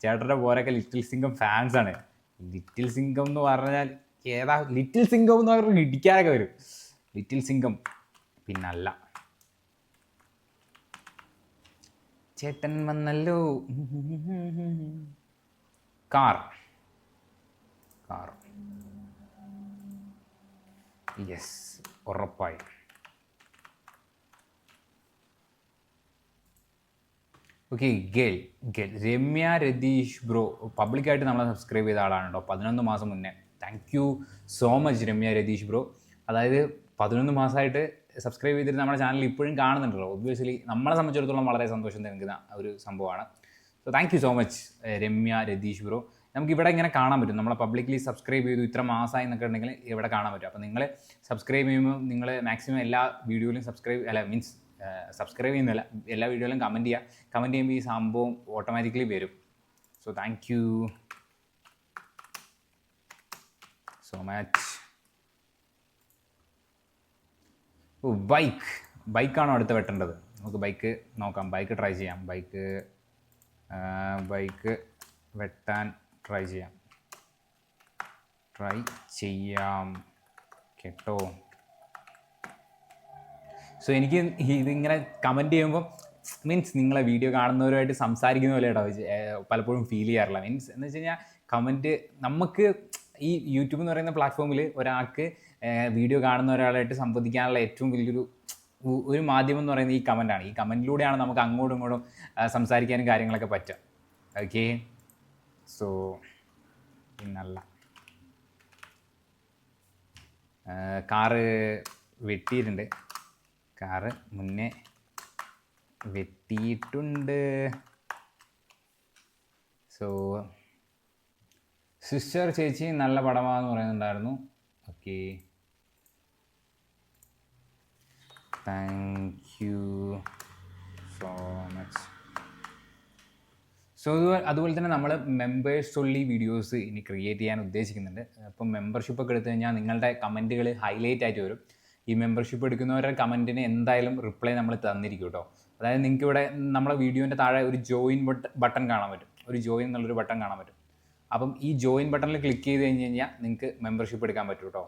ചേട്ടൻ്റെ പോരൊക്കെ ലിറ്റിൽ സിംഗം ഫാൻസാണ്. ലിറ്റിൽ സിംഗം എന്ന് പറഞ്ഞാൽ ഏതാ? ലിറ്റിൽ സിംഗം എന്ന് പറഞ്ഞാൽ ഇടിക്കാനൊക്കെ വരും. ലിറ്റിൽ സിംഗം. പിന്നല്ല. ചേട്ടൻ വന്നല്ലോ. കാർ. യെസ്, ഉറപ്പായി. Okay, girl Ramya Ratheesh bro പബ്ലിക്കായിട്ട് നമ്മളെ സബ്സ്ക്രൈബ് ചെയ്ത ആളാണ് കേട്ടോ, 11 മാസം മുന്നേ. Thank you so much Ramya Ratheesh bro. അതായത് 11 മാസമായിട്ട് സബ്സ്ക്രൈബ് ചെയ്തിട്ട് നമ്മുടെ ചാനൽ ഇപ്പോഴും കാണുന്നുണ്ടല്ലോ. ഒബ്വിയസ്ലി നമ്മളെ സംബന്ധിച്ചിടത്തോളം വളരെ സന്തോഷം നൽകുന്ന ഒരു സംഭവമാണ്. So thank you so much Ramya Ratheesh bro. നമുക്കിവിടെ ഇങ്ങനെ കാണാൻ പറ്റും, നമ്മളെ പബ്ലിക്കലി സബ്സ്ക്രൈബ് ചെയ്തു ഇത്ര മാസമായി എന്നൊക്കെ ഉണ്ടെങ്കിൽ ഇവിടെ കാണാൻ പറ്റും. അപ്പോൾ നിങ്ങൾ സബ്സ്ക്രൈബ് ചെയ്യുമ്പോൾ നിങ്ങൾ മാക്സിമം എല്ലാ വീഡിയോയിലും സബ്സ്ക്രൈബ് ചെയ്യുന്നില്ല, എല്ലാ വീഡിയോയിലും കമൻറ്റ് ചെയ്യുമ്പോൾ ഈ സംഭവം ഓട്ടോമാറ്റിക്കലി വരും. So thank you so much. ഓ, ബൈക്കാണോ അടുത്ത് വെട്ടേണ്ടത്? നമുക്ക് ബൈക്ക് നോക്കാം, ബൈക്ക് ട്രൈ ചെയ്യാം. ബൈക്ക് വെട്ടാൻ ട്രൈ ചെയ്യാം കേട്ടോ. സോ എനിക്ക് ഇതിങ്ങനെ കമൻറ്റ് ചെയ്യുമ്പോൾ നിങ്ങളെ വീഡിയോ കാണുന്നവരുമായിട്ട് സംസാരിക്കുന്ന പോലെ കേട്ടോ പലപ്പോഴും ഫീൽ ചെയ്യാറില്ല. എന്ന് വെച്ച് കഴിഞ്ഞാൽ കമൻറ്റ് നമുക്ക് ഈ യൂട്യൂബ് എന്ന് പറയുന്ന പ്ലാറ്റ്ഫോമിൽ ഒരാൾക്ക് വീഡിയോ കാണുന്ന ഒരാളായിട്ട് സംവദിക്കാനുള്ള ഏറ്റവും വലിയൊരു മാധ്യമം എന്ന് പറയുന്നത് ഈ കമൻറ്റാണ്. ഈ കമൻറ്റിലൂടെയാണ് നമുക്ക് അങ്ങോട്ടും ഇങ്ങോട്ടും സംസാരിക്കാനും കാര്യങ്ങളൊക്കെ പറ്റുക. ഓക്കെ, സോ പിന്നല്ല. കാറ് വെട്ടിയിട്ടുണ്ട്. കാറ് മുന്നേ വെട്ടിയിട്ടുണ്ട്. സോ സിസ്റ്റർ ചേച്ചി നല്ല പടമാണെന്ന് പറയുന്നുണ്ടായിരുന്നു. Okay, thank you so much. So അതുപോലെ തന്നെ നമ്മൾ മെമ്പേഴ്സ് ഉള്ളി വീഡിയോസ് ഇനി ക്രിയേറ്റ് ചെയ്യാൻ ഉദ്ദേശിക്കുന്നുണ്ട്. അപ്പം മെമ്പർഷിപ്പ് ഒക്കെ എടുത്തു കഴിഞ്ഞാൽ നിങ്ങളുടെ കമൻറ്റുകൾ ഹൈലൈറ്റ് ആയിട്ട് വരും. ഈ മെമ്പർഷിപ്പ് എടുക്കുന്നവരുടെ കമൻറ്റിന് എന്തായാലും റിപ്ലൈ നമ്മൾ തന്നിരിക്കും കേട്ടോ. അതായത് നിങ്ങൾക്ക് ഇവിടെ നമ്മളെ വീഡിയോൻ്റെ താഴെ ഒരു ജോയിൻ ബട്ടൺ കാണാൻ പറ്റും. ഒരു ജോയിൻ എന്നുള്ളൊരു ബട്ടൺ കാണാൻ പറ്റും. അപ്പം ഈ ജോയിൻ ബട്ടണിൽ ക്ലിക്ക് ചെയ്ത് കഴിഞ്ഞ് കഴിഞ്ഞാൽ നിങ്ങൾക്ക് മെമ്പർഷിപ്പ് എടുക്കാൻ പറ്റും കേട്ടോ.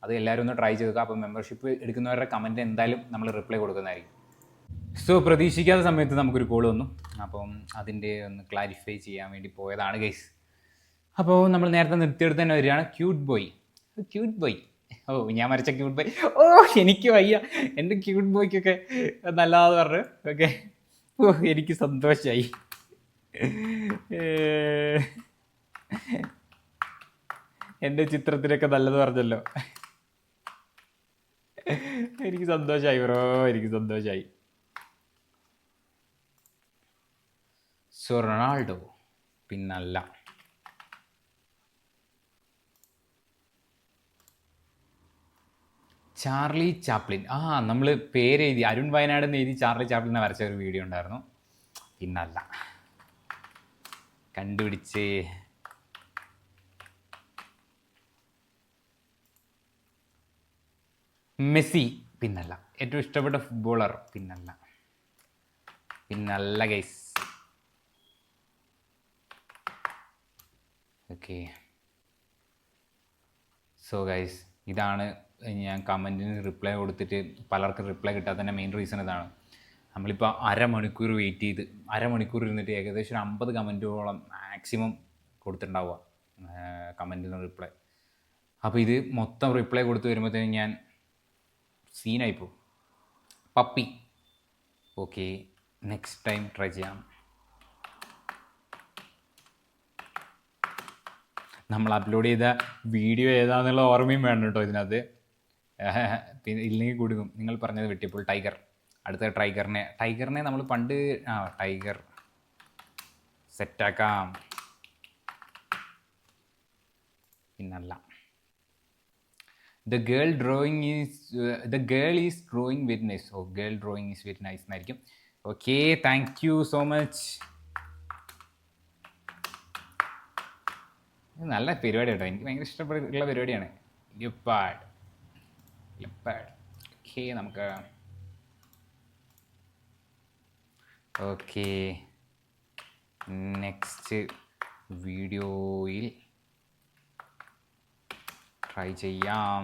അത് എല്ലാവരും ഒന്ന് ട്രൈ ചെയ്ത് നോക്കുക. അപ്പം മെമ്പർഷിപ്പ് എടുക്കുന്നവരുടെ കമൻറ്റ് എന്തായാലും നമ്മൾ റിപ്ലൈ കൊടുക്കുന്നതായിരിക്കും. സോ പ്രതീക്ഷിക്കാത്ത സമയത്ത് നമുക്കൊരു കോൾ വന്നു. അപ്പം അതിൻ്റെ ഒന്ന് ക്ലാരിഫൈ ചെയ്യാൻ വേണ്ടി പോയതാണ് ഗൈസ്. അപ്പോൾ നമ്മൾ നേരത്തെ നിർത്തിയെടുത്ത് തന്നെ വരികയാണ്. Cute boy. ഓ, ഞാൻ വരച്ച ക്യൂട്ട് ബോയ്. ഓ, എനിക്ക് വയ്യ. എൻ്റെ ക്യൂട്ട് ബോയ്ക്കൊക്കെ നല്ലതാന്ന് പറഞ്ഞു. ഓക്കെ, ഓ, എനിക്ക് സന്തോഷമായി. എൻ്റെ ചിത്രത്തിനൊക്കെ നല്ലത് പറഞ്ഞല്ലോ. എനിക്ക് സന്തോഷമായി ബ്രോ, എനിക്ക് സന്തോഷമായി. സോ റൊണാൾഡോ പിന്നല്ല. Charlie Chaplin. നമ്മൾ പേരെഴുതി അരുൺ വയനാട് എന്ന് എഴുതി ചാർലി ചാപ്ലിനെ വരച്ച ഒരു വീഡിയോ ഉണ്ടായിരുന്നു. പിന്നല്ല, കണ്ടുപിടിച്ച്. മെസ്സി പിന്നല്ല. ഏറ്റവും ഇഷ്ടപ്പെട്ട ഫുട്ബോളർ പിന്നല്ല ഗൈസ്. ഓക്കെ, സോ ഗൈസ്, ഇതാണ് ഞാൻ കമൻറ്റിന് റിപ്ലൈ കൊടുത്തിട്ട് പലർക്കും റിപ്ലൈ കിട്ടാത്തതിൻ്റെ മെയിൻ റീസൺ ഇതാണ്. നമ്മളിപ്പോൾ അരമണിക്കൂർ വെയിറ്റ് ചെയ്ത് ഇരുന്നിട്ട് ഏകദേശം 50 കമൻറ്റുകളോളം മാക്സിമം കൊടുത്തിട്ടുണ്ടാവുക കമൻറ്റിന് റിപ്ലൈ. അപ്പോൾ ഇത് മൊത്തം റിപ്ലൈ കൊടുത്ത് വരുമ്പോഴത്തേനും ഞാൻ സീനായിപ്പോൾ. Puppy. Okay, next time try ചെയ്യാം. നമ്മൾ അപ്ലോഡ് ചെയ്ത വീഡിയോ ഏതാണെന്നുള്ള ഓർമ്മയും വേണം കേട്ടോ ഇതിനകത്ത്. പിന്നെ ഇല്ലെങ്കിൽ കൊടുക്കും. നിങ്ങൾ പറഞ്ഞത് വെട്ടിയപ്പോൾ ടൈഗർ. അടുത്ത ടൈഗറിനെ നമ്മൾ പണ്ട് ടൈഗർ സെറ്റാക്കാം. പിന്നല്ല. The girl is drawing very nice. ഓ, girl drawing is very nice എന്നായിരിക്കും. Okay, thank you so much. നല്ല പരിപാടി കേട്ടോ, എനിക്ക് ഭയങ്കര ഇഷ്ടപ്പെട്ടുള്ള പരിപാടിയാണ്. ലിപ്പാഡ്. ഓക്കെ, നമുക്ക് നെക്സ്റ്റ് വീഡിയോയിൽ ട്രൈ ചെയ്യാം.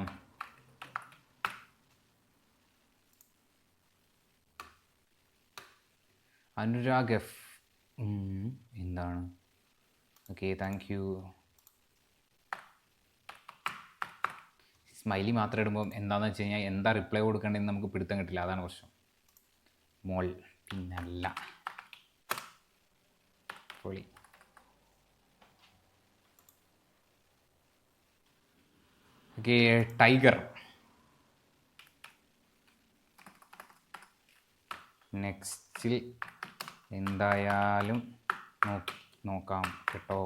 അനുരാഗ് എഫ് എന്താണ്? Okay, thank you. സ്മൈലി മാത്രം ഇടുമ്പോൾ എന്താണെന്ന് വെച്ച് കഴിഞ്ഞാൽ എന്താ റിപ്ലൈ കൊടുക്കേണ്ടതെന്ന് നമുക്ക് പിടുത്തം കിട്ടില്ല, അതാണ് പ്രശ്നം. മോൾ പിന്നല്ല. പൊളി. Okay, tiger. നെക്സ്റ്റിൽ എന്തായാലും നോക്കാം കേട്ടോ.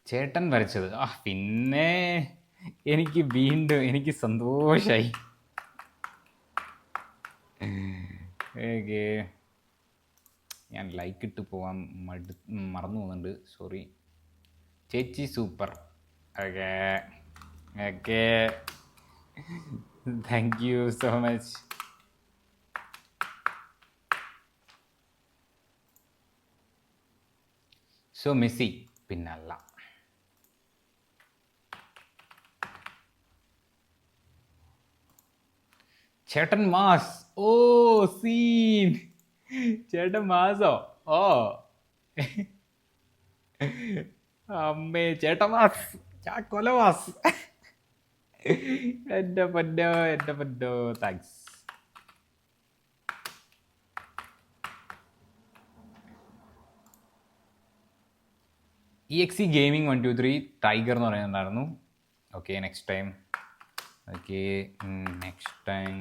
ചേട്ടൻ വരച്ചത്. പിന്നെ എനിക്ക് സന്തോഷമായി. ഓക്കെ, ഞാൻ ലൈക്ക് ഇട്ട് പോകാൻ മറന്നു പോകുന്നുണ്ട്, സോറി. ചേച്ചി super. Okay, thank you so much. So Messi പിന്നല്ല. ചേട്ടൻ മാസ്. ഓ, സീൻ. ചേട്ടൻ മാസോ? ഓ, അമ്മേ, ചേട്ടൻ മാസ്. കൊലമാസ്. എൻ്റെ പൊന്നോ, താങ്ക്സ്. EXE ഗെയിമിംഗ് 123 ടൈഗർ എന്ന് പറയുന്നുണ്ടായിരുന്നു. Okay, next time okay, next time.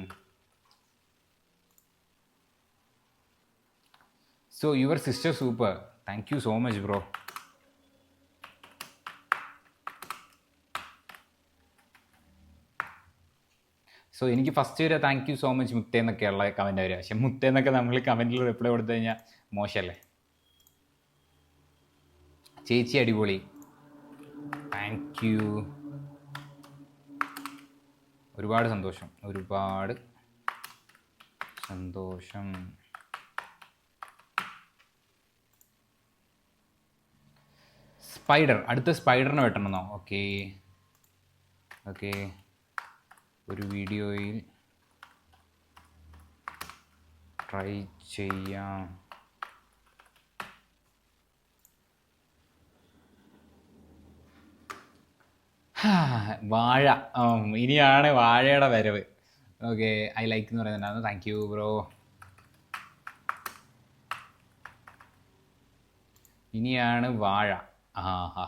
So your sister super, thank you so much bro. So എനിക്ക് ഫസ്റ്റ് വരിക താങ്ക് യു സോ മച്ച് മുത്തേ എന്നൊക്കെയുള്ള കമൻറ്റ് വരിക. പക്ഷെ മുത്തേ എന്നൊക്കെ നമ്മൾ കമൻറ്റിൽ റിപ്ലൈ കൊടുത്തു കഴിഞ്ഞാൽ മോശമല്ലേ. ചേച്ചി അടിപൊളി, താങ്ക് യു, ഒരുപാട് സന്തോഷം, ഒരുപാട് സന്തോഷം. സ്പൈഡർ, അടുത്ത സ്പൈഡറിനെ വെട്ടണമെന്നോ? ഓക്കെ ഓക്കെ, ഒരു വീഡിയോയിൽ ട്രൈ ചെയ്യാം. വാഴ, ഇനിയാണ് വാഴയുടെ വരവ്. ഓക്കെ, ഐ ലൈക്ക് എന്ന് പറയുന്നുണ്ടായിരുന്നു. Thank you bro. ഇനിയാണ് വാഴ. ഹാ,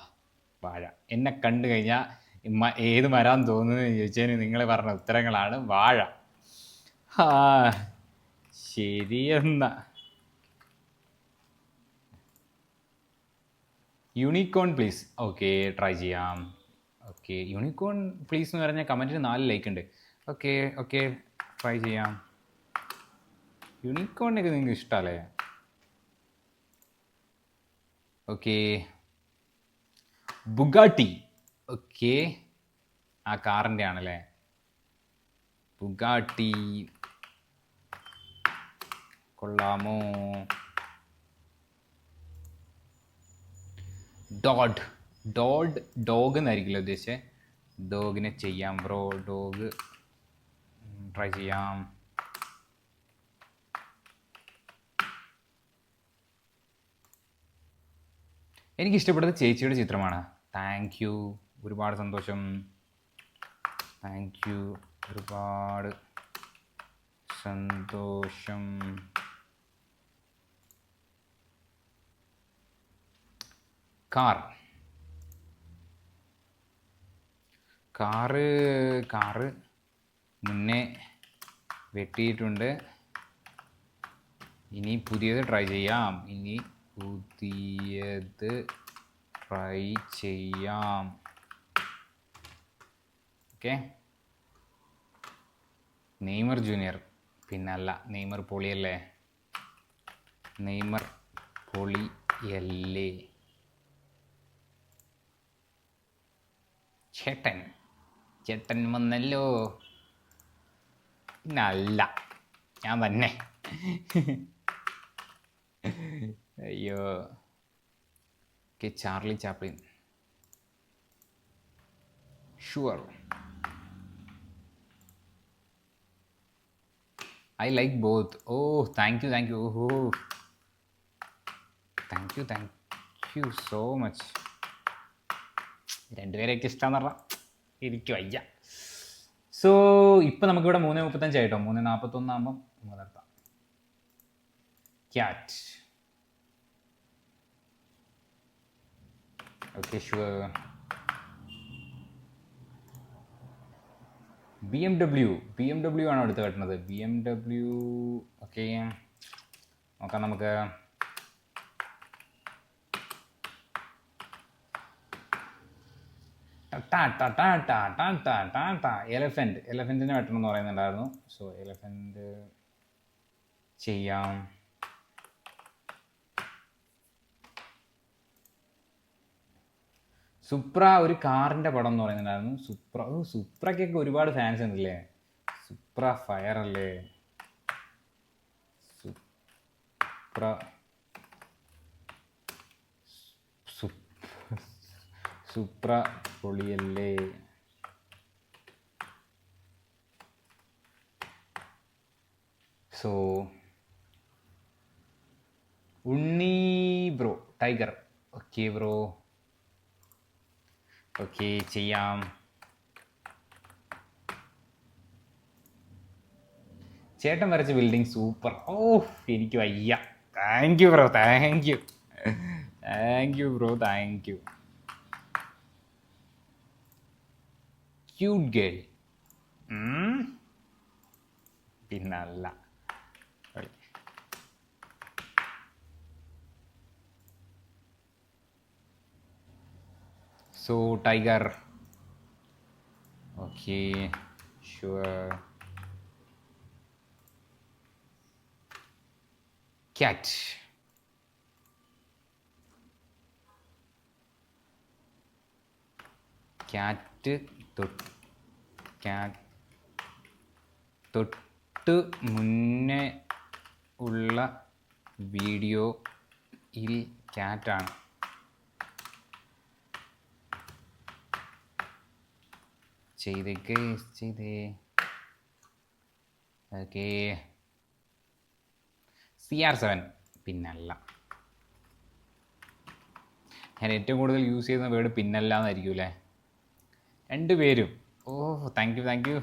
വാഴ എന്നെ കണ്ടു കഴിഞ്ഞാൽ ഏത് മരാൻ തോന്നുന്നു ചോദിച്ചതിന് നിങ്ങൾ പറഞ്ഞ ഉത്തരങ്ങളാണ് വാഴ. ശരിയെന്നാ. യൂണിക്കോൺ പ്ലീസ്, ഓക്കെ ട്രൈ ചെയ്യാം. ഓക്കെ, യൂണിക്കോൺ പ്ലീസ് എന്ന് പറഞ്ഞാൽ കമൻറ്റിന് 4 ലൈക്ക് ഉണ്ട്. ഓക്കെ ഓക്കെ, ട്രൈ ചെയ്യാം. യൂണിക്കോണിനൊക്കെ നിങ്ങൾക്ക് ഇഷ്ടമല്ലേ? Okay, Bugatti. ഓക്കെ, ആ കാറിൻ്റെ ആണല്ലേ, ബുഗാട്ടി. കൊള്ളാമോ? ഡോഗ് എന്നായിരിക്കില്ല ഉദ്ദേശിച്ചത്. ഡോഗിനെ ചെയ്യാം ബ്രോ, ഡോഗ് ട്രൈ ചെയ്യാം. എനിക്കിഷ്ടപ്പെട്ടത് ചേച്ചിയുടെ ചിത്രമാണ്. താങ്ക് യു, ഒരുപാട് സന്തോഷം. താങ്ക് യു, ഒരുപാട് സന്തോഷം. കാറ് മുന്നേ വെട്ടിയിട്ടുണ്ട്. ഇനി പുതിയത് ട്രൈ ചെയ്യാം. ഓക്കെ, നെയ്മർ ജൂനിയർ, പിന്നല്ല, നെയ്മർ പൊളിയല്ലേ, നെയ്മർ പൊളിയല്ലേ. ചേട്ടൻ വന്നല്ലോ. പിന്നല്ല, ഞാൻ തന്നെ. അയ്യോ. Okay, Charlie Chaplin, sure. I like both. Oh thank you. ഓഹോ, താങ്ക് യു സോ മച്ച്. രണ്ടുപേരെയൊക്കെ ഇഷ്ടമെന്ന് പറഞ്ഞാൽ എനിക്ക് വയ്യ. സോ ഇപ്പം നമുക്കിവിടെ 3:35 ആയിട്ടോ, 3:41 ആകുമ്പം നമുക്ക് നിർത്താം. Cat, okay sure. BMW ആണോ എടുത്ത് കെട്ടുന്നത്? BMW. ഓക്കെ, നോക്കാം നമുക്ക്. എലഫൻറ്റിനെ വെട്ടണം എന്ന് പറയുന്നുണ്ടായിരുന്നു. സോ എലഫൻറ്റ് ചെയ്യാം. സുപ്ര ഒരു കാറിൻ്റെ പടം എന്ന് പറയുന്നുണ്ടായിരുന്നു. സുപ്രക്കൊക്കെ ഒരുപാട് ഫാൻസ് ഉണ്ടല്ലേ. സുപ്ര ഫയർ അല്ലേ, സുപ്ര പൊളിയല്ലേ. So Unni bro, tiger. Okay bro, okay ചെയ്യാം. ചേട്ടൻ വരച്ച ബിൽഡിംഗ് സൂപ്പർ. ഓ എനിക്ക് വയ്യ. Thank you bro, thank you bro, thank you. Cute girl, പിന്നല്ല. So tiger. Okay, sure. Cat. Cat തൊട്ട് മുന്നേ ഉള്ള വീഡിയോയിൽ ക്യാറ്റാണ്. ചെയ്തേ. Okay, CR7. പിന്നല്ല. ഞാൻ ഏറ്റവും കൂടുതൽ യൂസ് ചെയ്യുന്ന വേർഡ് പിന്നല്ല എന്നായിരിക്കും അല്ലേ? രണ്ടുപേരും. ഓ, താങ്ക് യു.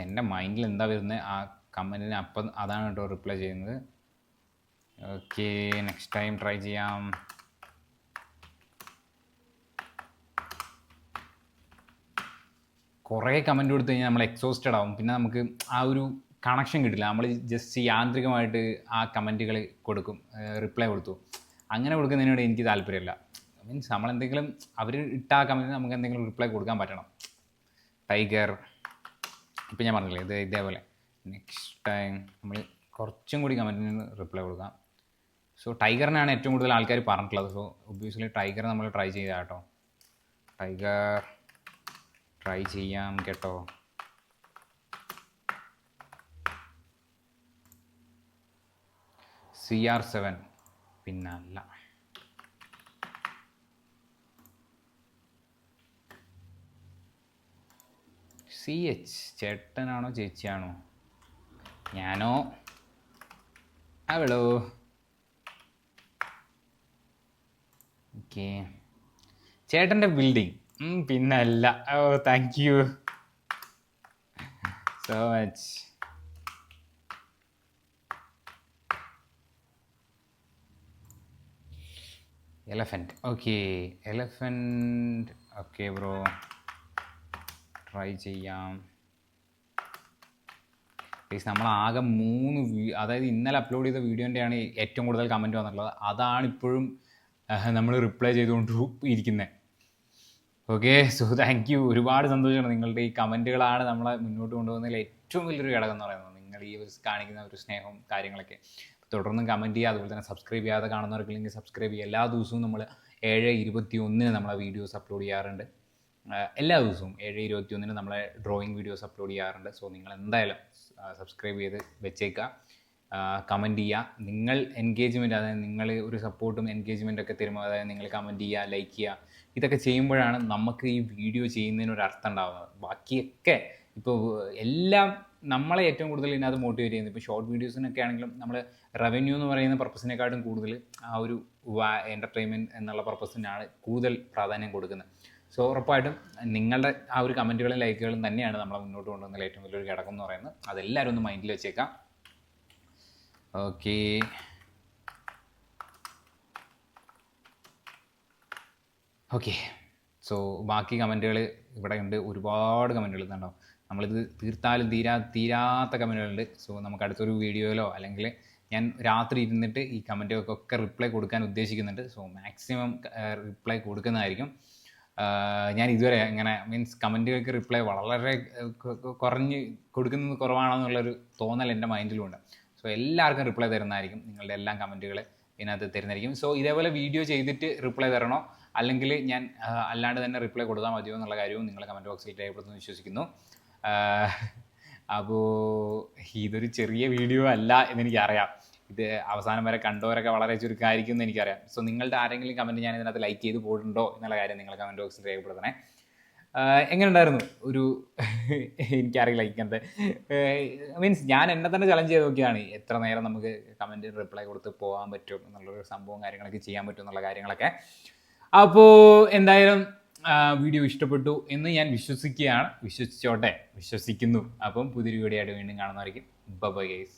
എൻ്റെ മൈൻഡിൽ എന്താ വരുന്നത് ആ കമൻറ്റിന് അപ്പം അതാണ് കേട്ടോ റിപ്ലൈ ചെയ്യുന്നത്. ഓക്കെ, നെക്സ്റ്റ് ടൈം ട്രൈ ചെയ്യാം. കുറേ കമൻറ്റ് കൊടുത്തു കഴിഞ്ഞാൽ നമ്മൾ എക്സോസ്റ്റഡ് ആവും. പിന്നെ നമുക്ക് ആ ഒരു കണക്ഷൻ കിട്ടില്ല. നമ്മൾ ജസ്റ്റ് യാന്ത്രികമായിട്ട് ആ കമൻറ്റുകൾ കൊടുക്കും, റിപ്ലൈ കൊടുത്തു. അങ്ങനെ കൊടുക്കുന്നതിനോട് എനിക്ക് താല്പര്യമില്ല. മീൻസ് നമ്മളെന്തെങ്കിലും അവർ ഇട്ട ആ കമൻറ്റിന് നമുക്ക് എന്തെങ്കിലും റിപ്ലൈ കൊടുക്കാൻ പറ്റണം. ടൈഗർ. ഇപ്പം ഞാൻ പറഞ്ഞില്ലേ ഇതേപോലെ നെക്സ്റ്റ് ടൈം നമ്മൾ കുറച്ചും കൂടി കമൻറ്റിന് റിപ്ലൈ കൊടുക്കാം. സോ ടൈഗറിനാണ് ഏറ്റവും കൂടുതൽ ആൾക്കാർ പറഞ്ഞിട്ടുള്ളത്. സോ ഒബ്വിയസ്ലി ടൈഗർ നമ്മൾ ട്രൈ ചെയ്താൽ കേട്ടോ. ടൈഗർ ട്രൈ ചെയ്യാം കേട്ടോ. CR7. പിന്നല്ല. CH. ചേട്ടനാണോ ചേച്ചിയാണോ? ഞാനോ അവളോ? ഓക്കെ, ചേട്ടൻ്റെ ബിൽഡിംഗ്. പിന്നല്ല. ഓ, thank you so much. Elephant. Okay, elephant. Okay bro, try ചെയ്യാം. പ്ലീസ്. നമ്മളാകെ 3 അതായത് ഇന്നലെ അപ്ലോഡ് ചെയ്ത വീഡിയോൻ്റെയാണ് ഏറ്റവും കൂടുതൽ കമൻറ്റ് വന്നിട്ടുള്ളത്. അതാണ് ഇപ്പോഴും നമ്മൾ റിപ്ലൈ ചെയ്തുകൊണ്ട് ഇരിക്കുന്നത്. Okay, so thank you. ഒരുപാട് സന്തോഷമാണ്. നിങ്ങളുടെ ഈ കമൻറ്റുകളാണ് നമ്മളെ മുന്നോട്ട് കൊണ്ടുപോകുന്നതിൽ ഏറ്റവും വലിയൊരു ഘടകം എന്ന് പറയുന്നത്. നിങ്ങൾ ഈ കാണിക്കുന്ന ഒരു സ്നേഹവും കാര്യങ്ങളൊക്കെ തുടർന്നും കമൻറ്റ് ചെയ്യുക. അതുപോലെ തന്നെ സബ്സ്ക്രൈബ് ചെയ്യാതെ കാണുന്നവർക്കില്ലെങ്കിൽ സബ്സ്ക്രൈബ് ചെയ്യുക. എല്ലാ ദിവസവും നമ്മൾ 7:21 നമ്മളെ വീഡിയോസ് അപ്ലോഡ് ചെയ്യാറുണ്ട്. എല്ലാ ദിവസവും 7:21 നമ്മളെ ഡ്രോയിങ് വീഡിയോസ് അപ്ലോഡ് ചെയ്യാറുണ്ട്. സോ നിങ്ങൾ എന്തായാലും സബ്സ്ക്രൈബ് ചെയ്ത് വെച്ചേക്കുക, കമൻറ്റ് ചെയ്യുക. നിങ്ങൾ എൻഗേജ്മെൻറ്റ്, അതായത് നിങ്ങൾ ഒരു സപ്പോർട്ടും എൻഗേജ്മെൻറ്റൊക്കെ തരുമ്പോൾ, അതായത് നിങ്ങൾ കമൻറ്റ് ചെയ്യുക, ലൈക്ക് ചെയ്യുക, ഇതൊക്കെ ചെയ്യുമ്പോഴാണ് നമുക്ക് ഈ വീഡിയോ ചെയ്യുന്നതിന് ഒരു അർത്ഥം ഉണ്ടാകുന്നത്. ബാക്കിയൊക്കെ ഇപ്പോൾ എല്ലാം നമ്മളെ ഏറ്റവും കൂടുതൽ ഇതിനകത്ത് മോട്ടിവേറ്റ് ചെയ്യുന്നത്. ഇപ്പോൾ ഷോർട്ട് വീഡിയോസിനൊക്കെ ആണെങ്കിലും നമ്മൾ റവന്യൂ എന്ന് പറയുന്ന പർപ്പസിനെക്കാട്ടും കൂടുതൽ ആ ഒരു എൻ്റർടൈൻമെൻറ്റ് എന്നുള്ള പർപ്പസിനാണ് കൂടുതൽ പ്രാധാന്യം കൊടുക്കുന്നത്. സോ ഉറപ്പായിട്ടും നിങ്ങളുടെ ആ ഒരു കമൻറ്റുകളും ലൈക്കുകളും തന്നെയാണ് നമ്മളെ മുന്നോട്ട് കൊണ്ടുവന്നതിൽ ഏറ്റവും വലിയൊരു ഘടകം എന്ന് പറയുന്നത്. അതെല്ലാവരും ഒന്ന് മൈൻഡിൽ വെച്ചേക്കാം. ഓക്കെ, സോ ബാക്കി കമൻറ്റുകൾ ഇവിടെ ഉണ്ട്. ഒരുപാട് കമൻറ്റുകൾ ഉണ്ടാവും. നമ്മളിത് തീർത്താലും തീരാത്ത കമൻറ്റുകളുണ്ട്. സോ നമുക്ക് അടുത്തൊരു വീഡിയോയിലോ അല്ലെങ്കിൽ ഞാൻ രാത്രി ഇരുന്നിട്ട് ഈ കമൻറ്റുകൾക്കൊക്കെ റിപ്ലൈ കൊടുക്കാൻ ഉദ്ദേശിക്കുന്നുണ്ട്. സോ മാക്സിമം റിപ്ലൈ കൊടുക്കുന്നതായിരിക്കും. ഞാൻ ഇതുവരെ ഇങ്ങനെ മീൻസ് കമൻറ്റുകൾക്ക് റിപ്ലൈ വളരെ കുറഞ്ഞ് കൊടുക്കുന്നത് കുറവാണെന്നുള്ളൊരു തോന്നൽ എൻ്റെ മൈൻഡിലുണ്ട്. സോ എല്ലാവർക്കും റിപ്ലൈ തരുന്നതായിരിക്കും. നിങ്ങളുടെ എല്ലാ കമൻറ്റുകൾ ഇതിനകത്ത് തരുന്നതായിരിക്കും. സോ ഇതേപോലെ വീഡിയോ ചെയ്തിട്ട് റിപ്ലൈ തരണോ അല്ലെങ്കിൽ ഞാൻ അല്ലാണ്ട് തന്നെ റിപ്ലൈ കൊടുത്താൽ മതിയോ എന്നുള്ള കാര്യവും നിങ്ങൾ കമൻറ്റ് ബോക്സിൽ രേഖപ്പെടുത്തുമെന്ന് വിശ്വസിക്കുന്നു. അപ്പോൾ ഇതൊരു ചെറിയ വീഡിയോ അല്ല എന്നെനിക്കറിയാം. ഇത് അവസാനം വരെ കണ്ടവരൊക്കെ വളരെ ചുരുക്കമായിരിക്കും എന്ന് എനിക്കറിയാം. സോ നിങ്ങളുടെ ആരെങ്കിലും കമൻറ്റ് ഞാൻ ഇതിനകത്ത് ലൈക്ക് ചെയ്ത് പോയിട്ടുണ്ടോ എന്നുള്ള കാര്യം നിങ്ങൾ കമൻറ്റ് ബോക്സിൽ രേഖപ്പെടുത്തണേ. എങ്ങനെ ഉണ്ടായിരുന്നു ഒരു എനിക്കറിയില്ല ഇങ്ങനത്തെ മീൻസ് ഞാൻ എന്നെ തന്നെ ചലഞ്ച് ചെയ്ത് നോക്കിയാണ് എത്ര നേരം നമുക്ക് കമൻറ്റ് റിപ്ലൈ കൊടുത്ത് പോകാൻ പറ്റും എന്നുള്ളൊരു സംഭവം കാര്യങ്ങളൊക്കെ ചെയ്യാൻ പറ്റും എന്നുള്ള കാര്യങ്ങളൊക്കെ. അപ്പോൾ എന്തായാലും വീഡിയോ ഇഷ്ടപ്പെട്ടു എന്ന് ഞാൻ വിശ്വസിക്കുന്നു. അപ്പം പുതിയൊരു വീഡിയോ ആയിട്ട് വീണ്ടും കാണുന്നതായിരിക്കും. Bye guys.